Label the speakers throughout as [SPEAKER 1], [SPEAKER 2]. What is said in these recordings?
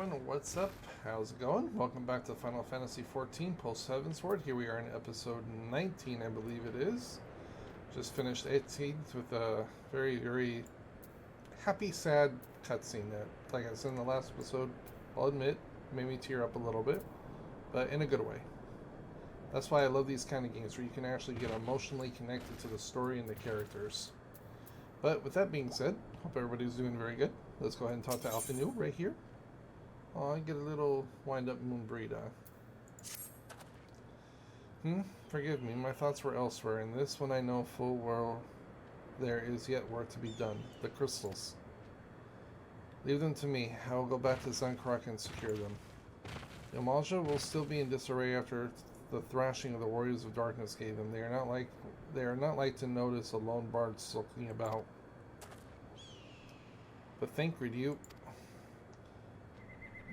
[SPEAKER 1] everyone, what's up? How's it going? Welcome back to Final Fantasy XIV Post Heavensward. Here we are in episode 19, I believe it is. Just finished 18th with a very, very happy, sad cutscene that, like I said in the last episode, I'll admit, made me tear up a little bit, but in a good way. That's why I love these kind of games where you can actually get emotionally connected to the story and the characters. But with that being said, hope everybody's doing very good. Let's go ahead and talk to Alphanu right here. Oh, I get a little wind-up moon breed, Forgive me, my thoughts were elsewhere. In this one I know full well there is yet work to be done. The crystals. Leave them to me. I will go back to Zankrok and secure them. Yamalja will still be in disarray after the thrashing of the Warriors of Darkness gave them. They are not like to notice a lone bard sulking about. But Thancred, you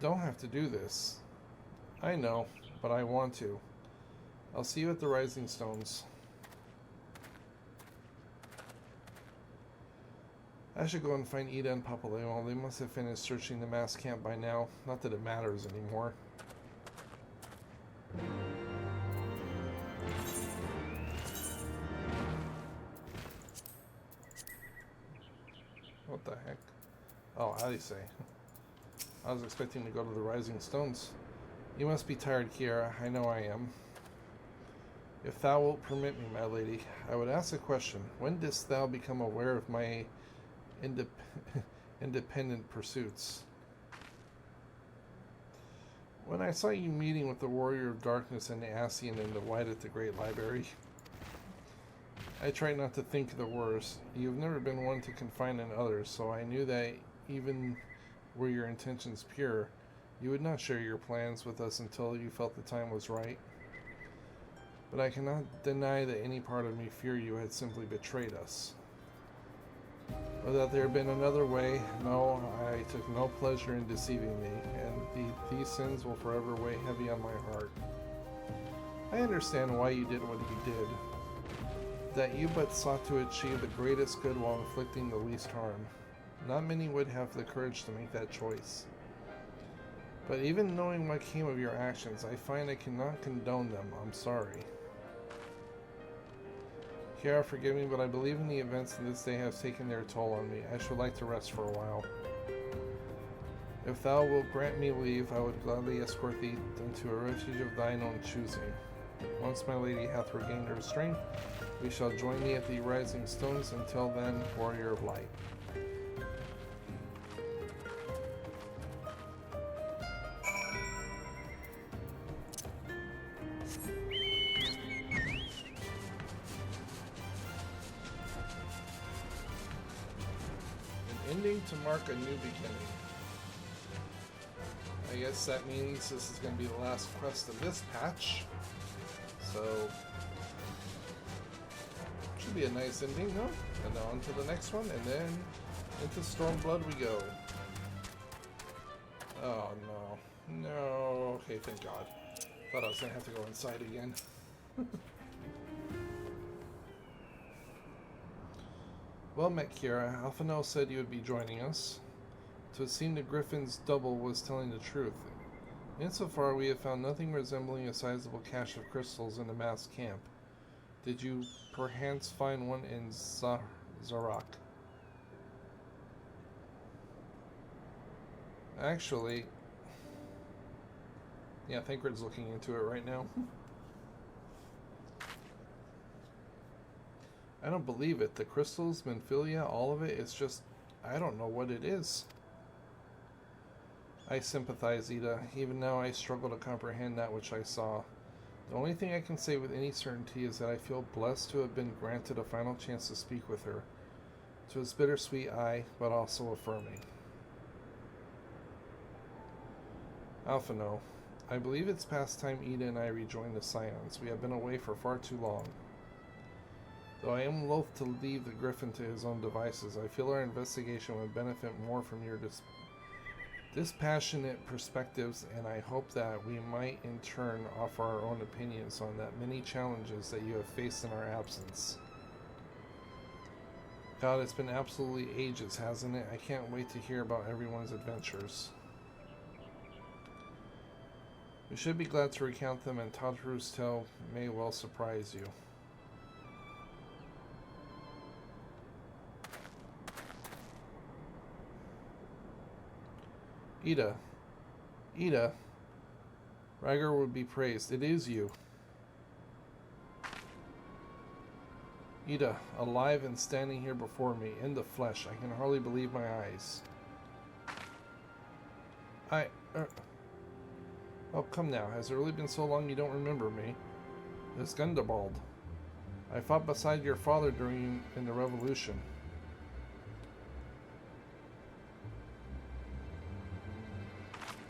[SPEAKER 1] don't have to do this. I know, but I want to. I'll see you at the Rising Stones. I should go and find Ida and Papaleo. They must have finished searching the mass camp by now. Not that it matters anymore. What the heck? Oh, Alice. I was expecting to go to the Rising Stones. You must be tired, Kiara. I know I am. If thou wilt permit me, my lady, I would ask a question. When didst thou become aware of my independent pursuits? When I saw you meeting with the Warrior of Darkness and the Ascian and the White at the Great Library, I tried not to think the worst. You've never been one to confide in others, so I knew that even were your intentions pure, you would not share your plans with us until you felt the time was right. But I cannot deny that any part of me feared you had simply betrayed us. Or that there had been another way. No, I took no pleasure in deceiving thee, and these sins will forever weigh heavy on my heart. I understand why you did what you did. That you but sought to achieve the greatest good while inflicting the least harm. Not many would have the courage to make that choice. But even knowing what came of your actions, I find I cannot condone them. I'm sorry. Kiara, forgive me, but I believe in the events of this day have taken their toll on me. I should like to rest for a while. If thou wilt grant me leave, I would gladly escort thee into a refuge of thine own choosing. Once my lady hath regained her strength, we shall join thee at the Rising Stones. Until then, Warrior of Light. Ending to mark a new beginning. I guess that means this is going to be the last quest of this patch. So, should be a nice ending, though. And on to the next one, and then into Stormblood we go. Oh no. No. Okay, thank God. Thought I was going to have to go inside again. Well met, Kiara. Alphanu said you would be joining us. So it seemed the Griffin's double was telling the truth. Insofar, we have found nothing resembling a sizable cache of crystals in the mass camp. Did you perchance find one in Zarak? Actually, yeah, Thancred's looking into it right now. I don't believe it. The crystals, Menphilia, all of it, it's just, I don't know what it is. I sympathize, Ida. Even now I struggle to comprehend that which I saw. The only thing I can say with any certainty is that I feel blessed to have been granted a final chance to speak with her. 'Twas bittersweet, aye, but also affirming. Alphanu, I believe it's past time Ida and I rejoin the Scions. We have been away for far too long. Though I am loath to leave the Griffin to his own devices, I feel our investigation would benefit more from your dispassionate perspectives, and I hope that we might in turn offer our own opinions on the many challenges that you have faced in our absence. God, it's been absolutely ages, hasn't it? I can't wait to hear about everyone's adventures. You should be glad to recount them, and Tadru's tale may well surprise you. Ida. Ida. Rygar would be praised. It is you. Ida, alive and standing here before me, in the flesh. I can hardly believe my eyes. Oh, come now. Has it really been so long you don't remember me? This Gundabald. I fought beside your father in the revolution.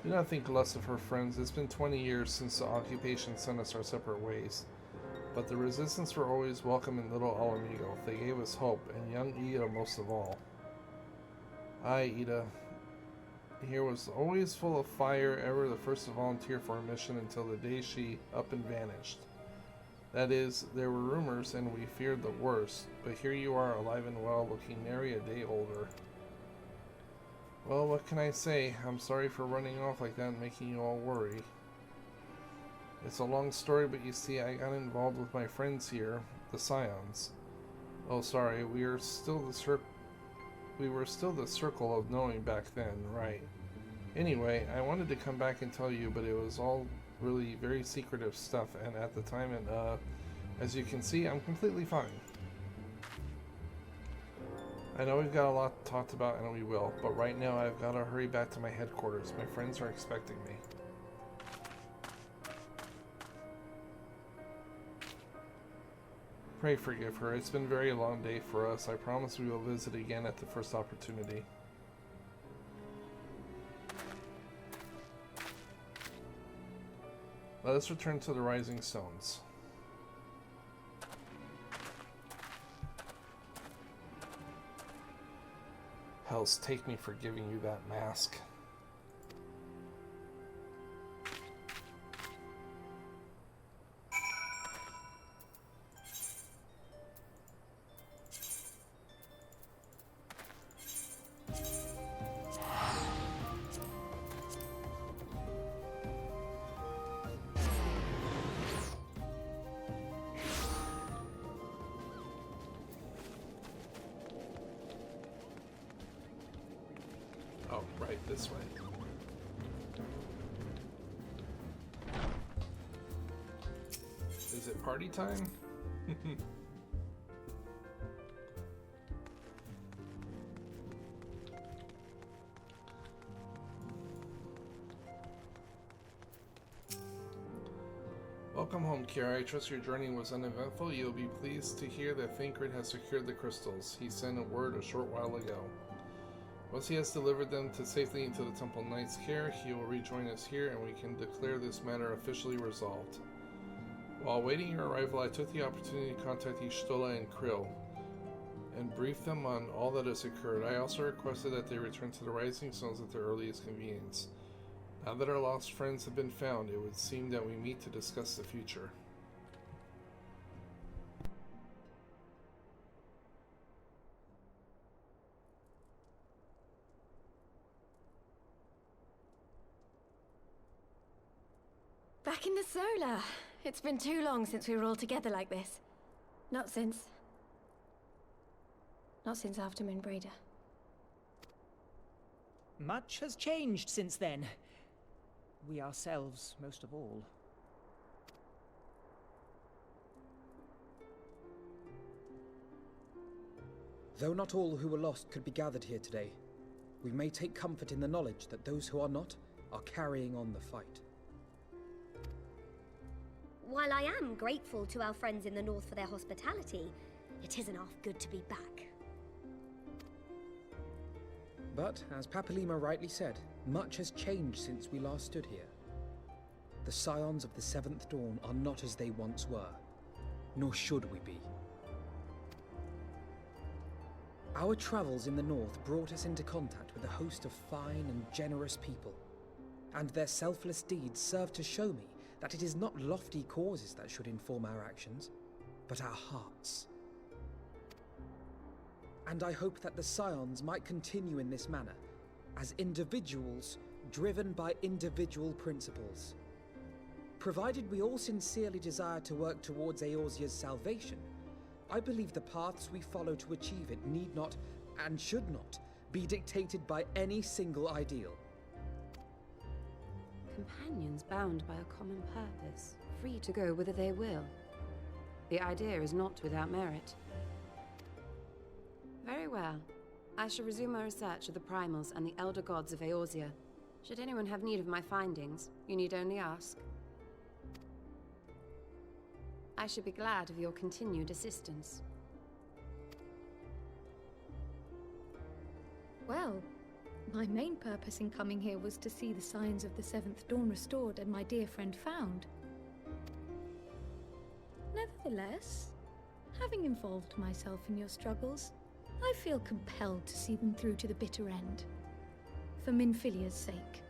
[SPEAKER 1] Do not think less of her, friends. It's been 20 years since the occupation sent us our separate ways. But the resistance were always welcome in Little Alamigo. They gave us hope, and young Ida most of all. Aye, Ida. Here was always full of fire, ever the first to volunteer for a mission until the day she up and vanished. That is, there were rumors, and we feared the worst. But here you are, alive and well, looking nary a day older. Well, what can I say? I'm sorry for running off like that and making you all worry. It's a long story, but you see, I got involved with my friends here, the Scions. Oh, sorry, we were still the circle of knowing back then, right? Anyway, I wanted to come back and tell you, but it was all really very secretive stuff, and at the time, and as you can see, I'm completely fine. I know we've got a lot talked about, and we will, but right now I've got to hurry back to my headquarters. My friends are expecting me. Pray forgive her. It's been a very long day for us. I promise we will visit again at the first opportunity. Let us return to the Rising Stones. Hells take me for giving you that mask. Oh, right, this way. Is it party time? Welcome home, Kiara. I trust your journey was uneventful. You'll be pleased to hear that Thancred has secured the crystals. He sent a word a short while ago. Once he has delivered them safely into the Temple Knight's care, he will rejoin us here, and we can declare this matter officially resolved. While awaiting your arrival, I took the opportunity to contact Y'shtola and Krill, and brief them on all that has occurred. I also requested that they return to the Rising Stones at their earliest convenience. Now that our lost friends have been found, it would seem that we meet to discuss the future.
[SPEAKER 2] Back in the Solar. It's been too long since we were all together like this. Not since after Moonbraider.
[SPEAKER 3] Much has changed since then. We ourselves, most of all.
[SPEAKER 4] Though not all who were lost could be gathered here today, we may take comfort in the knowledge that those who are not are carrying on the fight.
[SPEAKER 5] While I am grateful to our friends in the north for their hospitality, it isn't half good to be back.
[SPEAKER 4] But, as Papalima rightly said, much has changed since we last stood here. The Scions of the Seventh Dawn are not as they once were, nor should we be. Our travels in the north brought us into contact with a host of fine and generous people, and their selfless deeds serve to show me that it is not lofty causes that should inform our actions, but our hearts. And I hope that the Scions might continue in this manner, as individuals driven by individual principles, provided we all sincerely desire to work towards Eorzea's salvation, I believe the paths we follow to achieve it need not, and should not, be dictated by any single ideal.
[SPEAKER 6] Companions bound by a common purpose, free to go whither they will. The idea is not without merit. Very well. I shall resume my research of the primals and the elder gods of Eorzea. Should anyone have need of my findings, you need only ask. I should be glad of your continued assistance.
[SPEAKER 2] Well, my main purpose in coming here was to see the signs of the Seventh Dawn restored and my dear friend found. Nevertheless, having involved myself in your struggles, I feel compelled to see them through to the bitter end. For Minfilia's sake.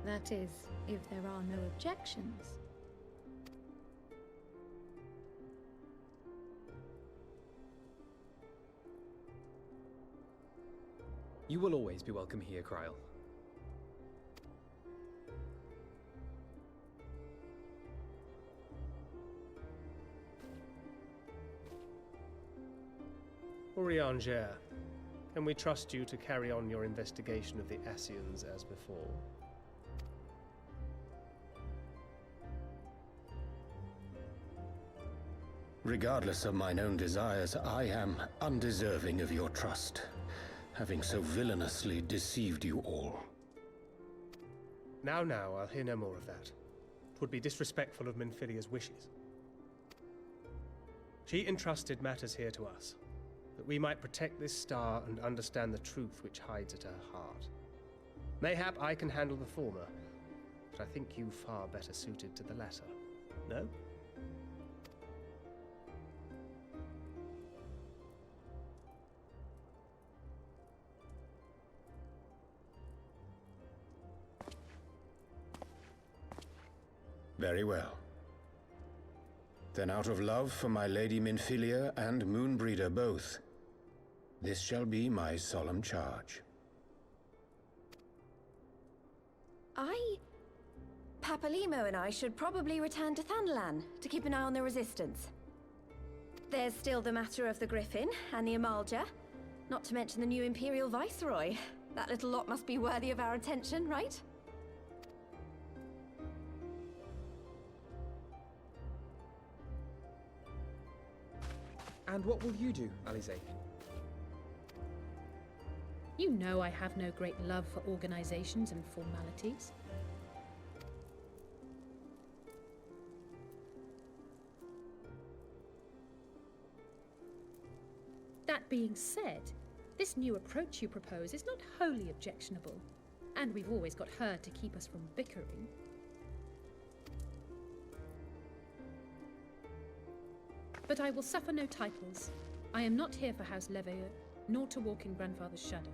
[SPEAKER 2] That is, if there are no objections.
[SPEAKER 4] You will always be welcome here, Kryl.
[SPEAKER 7] Urianger, can we trust you to carry on your investigation of the Ascians as before?
[SPEAKER 8] Regardless of mine own desires, I am undeserving of your trust, having so villainously deceived you all.
[SPEAKER 7] Now, I'll hear no more of that. 'Twould be disrespectful of Minfilia's wishes. She entrusted matters here to us, that we might protect this star and understand the truth which hides at her heart. Mayhap I can handle the former, but I think you far better suited to the latter. No?
[SPEAKER 8] Very well. Then out of love for my Lady Minfilia and Moonbreeder both, this shall be my solemn charge.
[SPEAKER 2] Papalimo and I should probably return to Thanalan to keep an eye on the Resistance. There's still the matter of the Griffin and the Amalja, not to mention the new Imperial Viceroy. That little lot must be worthy of our attention, right?
[SPEAKER 4] And what will you do, Alize?
[SPEAKER 9] You know I have no great love for organizations and formalities. That being said, this new approach you propose is not wholly objectionable, and we've always got her to keep us from bickering. But I will suffer no titles. I am not here for House Leveilleur, nor to walk in Grandfather's shadow.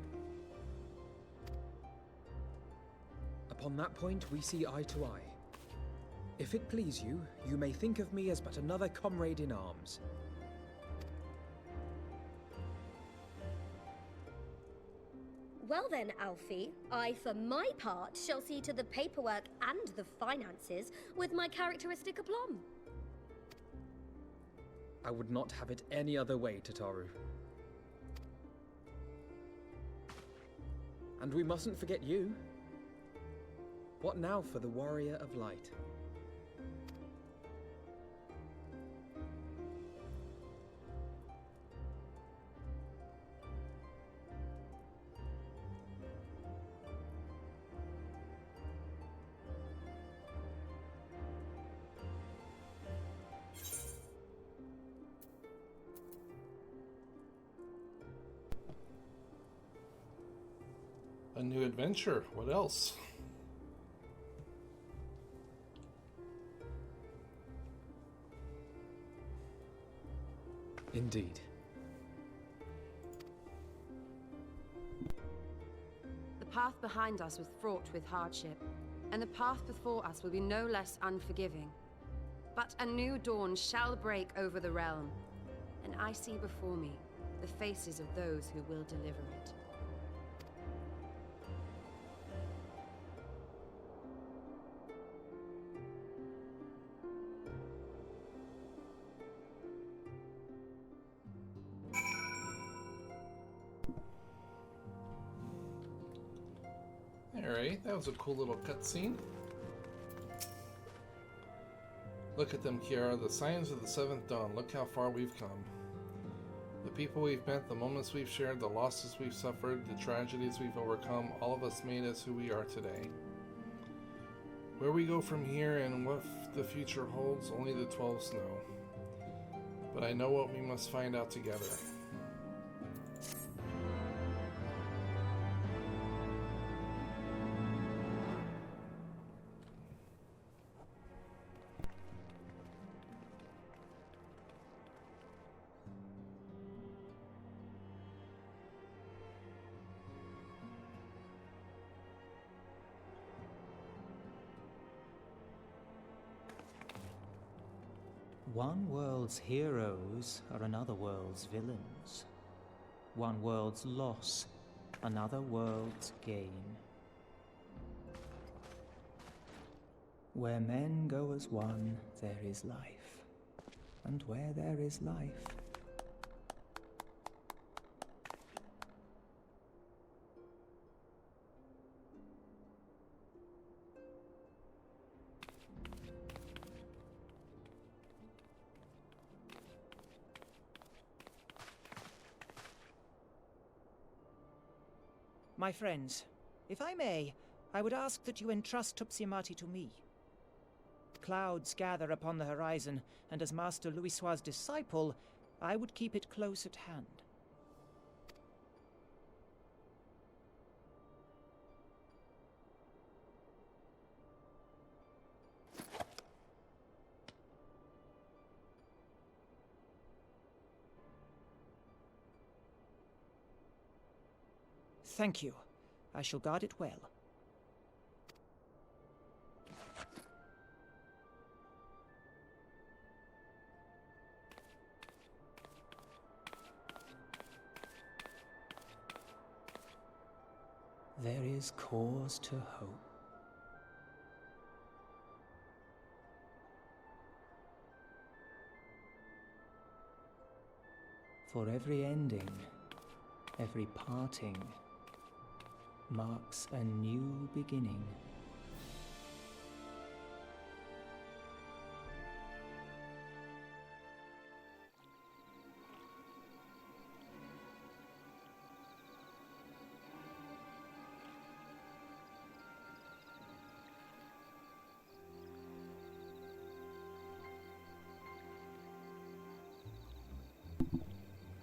[SPEAKER 4] Upon that point, we see eye to eye. If it please you, you may think of me as but another comrade in arms.
[SPEAKER 5] Well then, Alfie, I, for my part, shall see to the paperwork and the finances with my characteristic aplomb.
[SPEAKER 4] I would not have it any other way, Tataru. And we mustn't forget you. What now for the Warrior of Light?
[SPEAKER 1] A new adventure. What else?
[SPEAKER 4] Indeed.
[SPEAKER 6] The path behind us was fraught with hardship, and the path before us will be no less unforgiving. But a new dawn shall break over the realm, and I see before me the faces of those who will deliver it.
[SPEAKER 1] Anyway, that was a cool little cutscene. Look at them, Kiara, the signs of the seventh dawn. Look how far we've come. The people we've met, the moments we've shared, the losses we've suffered, the tragedies we've overcome, all of us made us who we are today. Where we go from here and what the future holds, only the 12s know. But I know what we must find out together.
[SPEAKER 10] One world's heroes are another world's villains. One world's loss, another world's gain. Where men go as one, there is life. And where there is life,
[SPEAKER 3] My friends, if I may, I would ask that you entrust Tupsimati to me. Clouds gather upon the horizon, and as Master Louisoix's disciple, I would keep it close at hand. Thank you. I shall guard it well.
[SPEAKER 10] there is cause to hope. For every ending, every parting, marks a new beginning.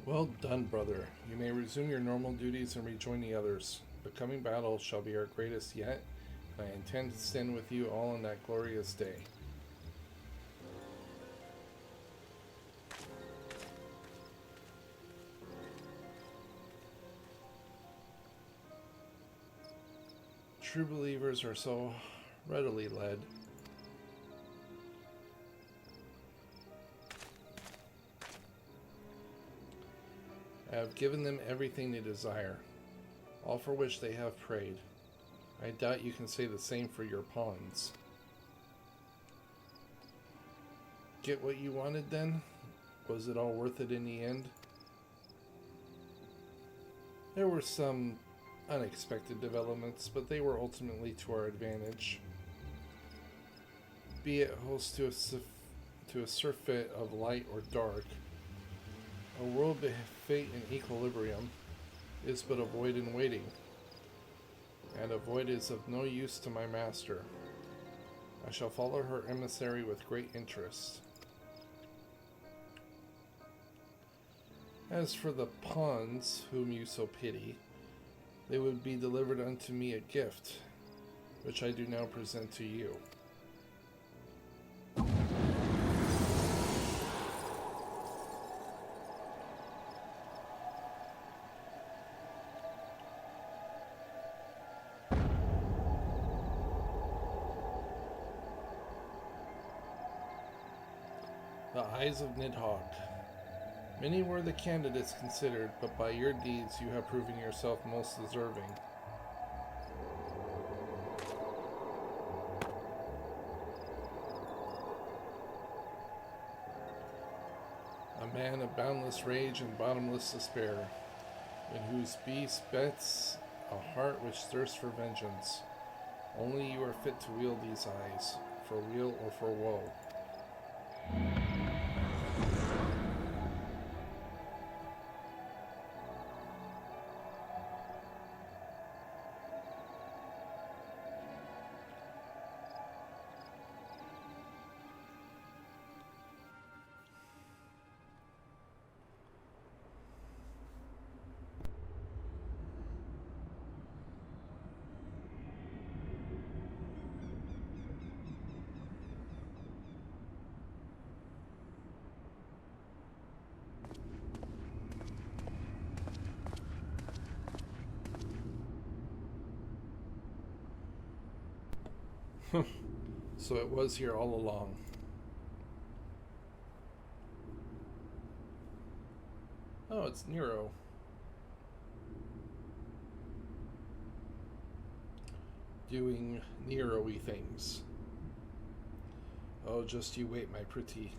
[SPEAKER 1] Well done, brother. You may resume your normal duties and rejoin the others. The coming battle shall be our greatest yet, and I intend to stand with you all on that glorious day. True believers are so readily led. I have given them everything they desire, all for which they have prayed. I doubt you can say the same for your pawns. Get what you wanted then? Was it all worth it in the end? There were some unexpected developments, but they were ultimately to our advantage. Be it host to a surfeit of light or dark, a world of fate and equilibrium is but a void in waiting, and a void is of no use to my master. I shall follow her emissary with great interest. As for the pawns whom you so pity, they would be delivered unto me a gift, which I do now present to you. The Eyes of Nidhogg. Many were the candidates considered, but by your deeds you have proven yourself most deserving. A man of boundless rage and bottomless despair, in whose beast beats a heart which thirsts for vengeance. Only you are fit to wield these eyes, for weal or for woe. So it was here all along. Oh, it's Nero. Doing Nero-y things. Oh, just you wait, my pretty.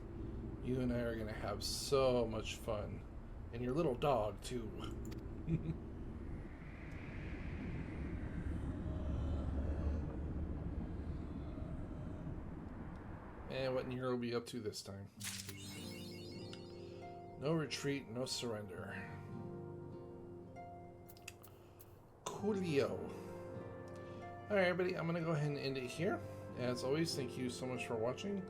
[SPEAKER 1] You and I are gonna have so much fun. And your little dog, too. And what Nero will be up to this time. No retreat, no surrender. Coolio. Alright, everybody, I'm going to go ahead and end it here. As always, thank you so much for watching.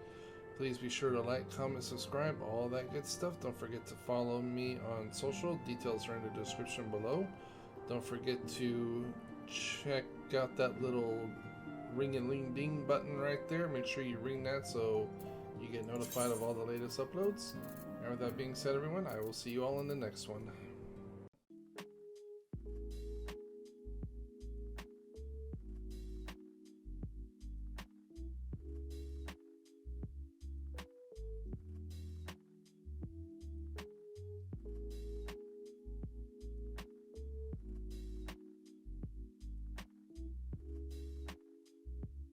[SPEAKER 1] Please be sure to like, comment, subscribe, all that good stuff. Don't forget to follow me on social. Details are in the description below. Don't forget to check out that little ring-a-ling-ding button right there. Make sure you ring that so you get notified of all the latest uploads. And with that being said, everyone, I will see you all in the next one.